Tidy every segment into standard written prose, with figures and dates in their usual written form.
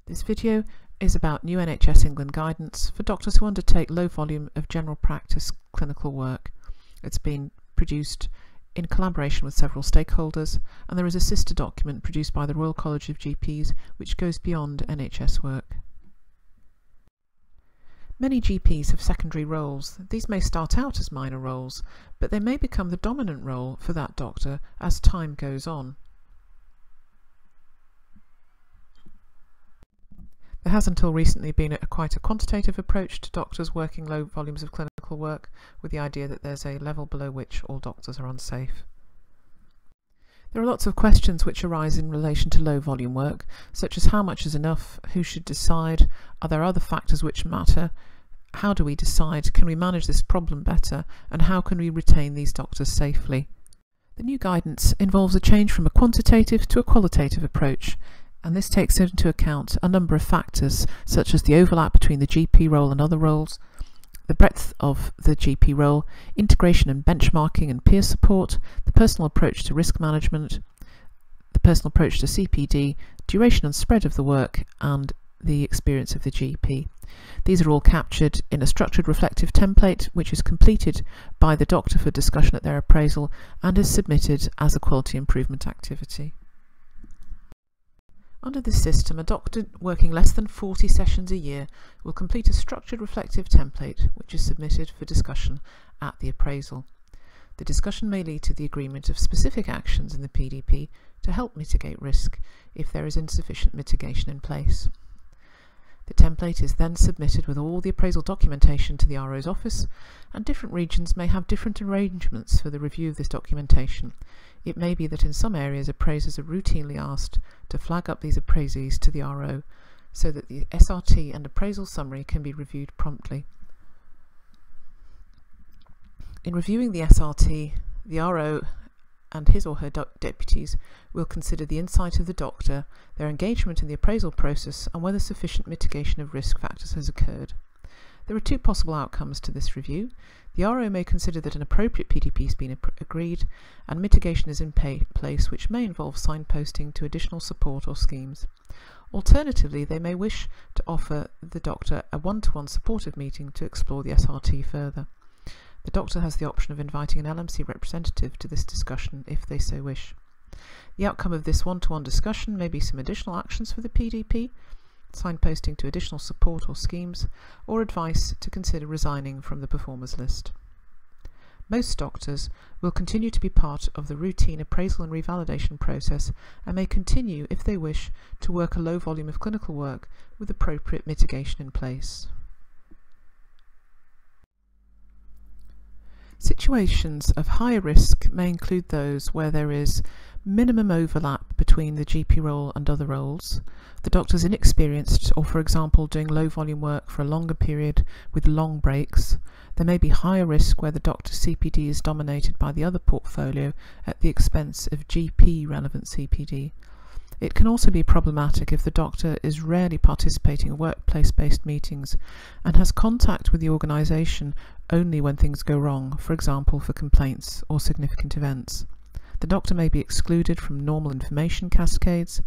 This video is about new NHS England guidance for doctors who undertake low volume of general practice clinical work. It's been produced in collaboration with several stakeholders, and there is a sister document produced by the Royal College of GPs which goes beyond NHS work. Many GPs have secondary roles. These may start out as minor roles, but they may become the dominant role for that doctor as time goes on. There has until recently been quite a quantitative approach to doctors working low volumes of clinical work, with the idea that there's a level below which all doctors are unsafe. There are lots of questions which arise in relation to low volume work, such as how much is enough, who should decide, are there other factors which matter, how do we decide, can we manage this problem better, and how can we retain these doctors safely? The new guidance involves a change from a quantitative to a qualitative approach, and this takes into account a number of factors such as the overlap between the GP role and other roles, the breadth of the GP role, integration and benchmarking and peer support, the personal approach to risk management, the personal approach to CPD, duration and spread of the work, and the experience of the GP. These are all captured in a structured reflective template which is completed by the doctor for discussion at their appraisal and is submitted as a quality improvement activity. Under this system, a doctor working less than 40 sessions a year will complete a structured reflective template which is submitted for discussion at the appraisal. The discussion may lead to the agreement of specific actions in the PDP to help mitigate risk if there is insufficient mitigation in place. The template is then submitted with all the appraisal documentation to the RO's office, and different regions may have different arrangements for the review of this documentation. It may be that in some areas appraisers are routinely asked to flag up these appraisees to the RO so that the SRT and appraisal summary can be reviewed promptly. In reviewing the SRT, the RO and his or her deputies will consider the insight of the doctor, their engagement in the appraisal process, and whether sufficient mitigation of risk factors has occurred. There are two possible outcomes to this review. The RO may consider that an appropriate PDP has been agreed and mitigation is in place, which may involve signposting to additional support or schemes. Alternatively, they may wish to offer the doctor a one-to-one supportive meeting to explore the SRT further. The doctor has the option of inviting an LMC representative to this discussion if they so wish. The outcome of this one-to-one discussion may be some additional actions for the PDP, signposting to additional support or schemes, or advice to consider resigning from the performers list. Most doctors will continue to be part of the routine appraisal and revalidation process and may continue, if they wish, to work a low volume of clinical work with appropriate mitigation in place. Situations of higher risk may include those where there is minimum overlap between the GP role and other roles, the doctor is inexperienced or, for example, doing low volume work for a longer period with long breaks. There may be higher risk where the doctor's CPD is dominated by the other portfolio at the expense of GP relevant CPD. It can also be problematic if the doctor is rarely participating in workplace-based meetings and has contact with the organisation only when things go wrong, for example for complaints or significant events. The doctor may be excluded from normal information cascades,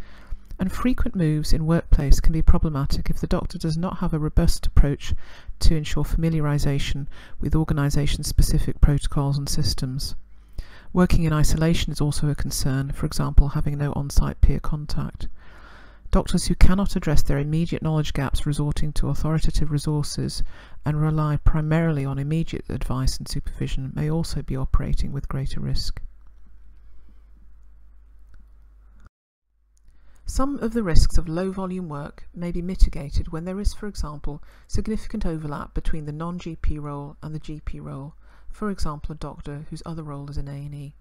and frequent moves in workplace can be problematic if the doctor does not have a robust approach to ensure familiarisation with organisation-specific protocols and systems. Working in isolation is also a concern, for example having no on-site peer contact. Doctors who cannot address their immediate knowledge gaps resorting to authoritative resources and rely primarily on immediate advice and supervision may also be operating with greater risk. Some of the risks of low volume work may be mitigated when there is, for example, significant overlap between the non-GP role and the GP role, for example a doctor whose other role is in A&E.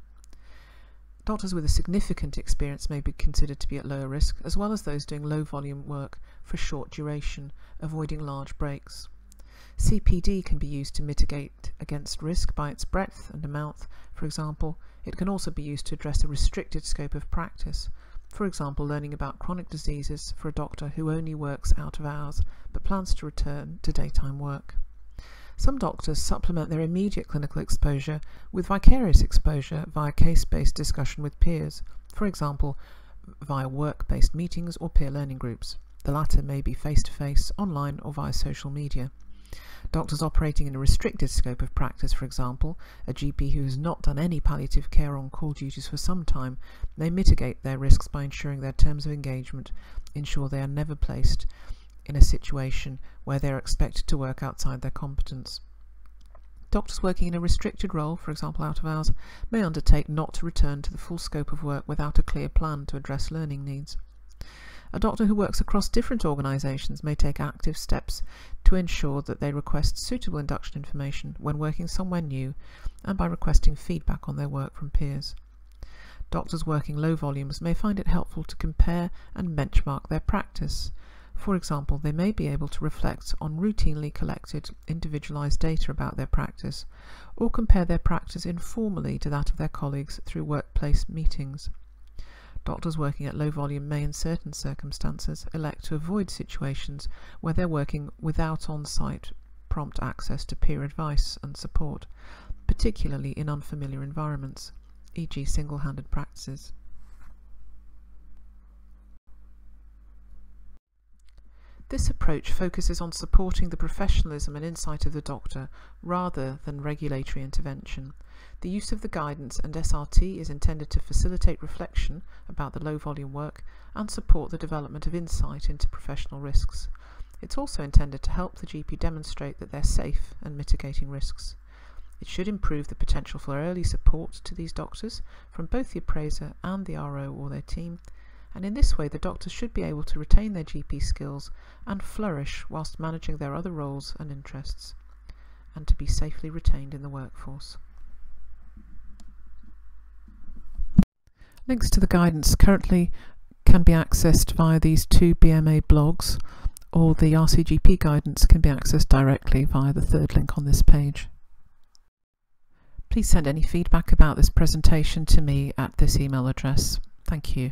Doctors with a significant experience may be considered to be at lower risk, as well as those doing low volume work for short duration, avoiding large breaks. CPD can be used to mitigate against risk by its breadth and amount. For example, it can also be used to address a restricted scope of practice. For example, learning about chronic diseases for a doctor who only works out of hours but plans to return to daytime work. Some doctors supplement their immediate clinical exposure with vicarious exposure via case-based discussion with peers, for example via work-based meetings or peer learning groups. The latter may be face-to-face, online or via social media. Doctors operating in a restricted scope of practice, for example, a GP who has not done any palliative care on-call duties for some time, may mitigate their risks by ensuring their terms of engagement ensure they are never placed in a situation where they are expected to work outside their competence. Doctors working in a restricted role, for example out of hours, may undertake not to return to the full scope of work without a clear plan to address learning needs. A doctor who works across different organisations may take active steps to ensure that they request suitable induction information when working somewhere new and by requesting feedback on their work from peers. Doctors working low volumes may find it helpful to compare and benchmark their practice. For example, they may be able to reflect on routinely collected individualised data about their practice, or compare their practice informally to that of their colleagues through workplace meetings. Doctors working at low volume may, in certain circumstances, elect to avoid situations where they're working without on-site prompt access to peer advice and support, particularly in unfamiliar environments, e.g. single-handed practices. This approach focuses on supporting the professionalism and insight of the doctor rather than regulatory intervention. The use of the guidance and SRT is intended to facilitate reflection about the low-volume work and support the development of insight into professional risks. It's also intended to help the GP demonstrate that they're safe and mitigating risks. It should improve the potential for early support to these doctors from both the appraiser and the RO or their team, and in this way the doctors should be able to retain their GP skills and flourish whilst managing their other roles and interests, and to be safely retained in the workforce. Links to the guidance currently can be accessed via these two BMA blogs, or the RCGP guidance can be accessed directly via the third link on this page. Please send any feedback about this presentation to me at this email address. Thank you.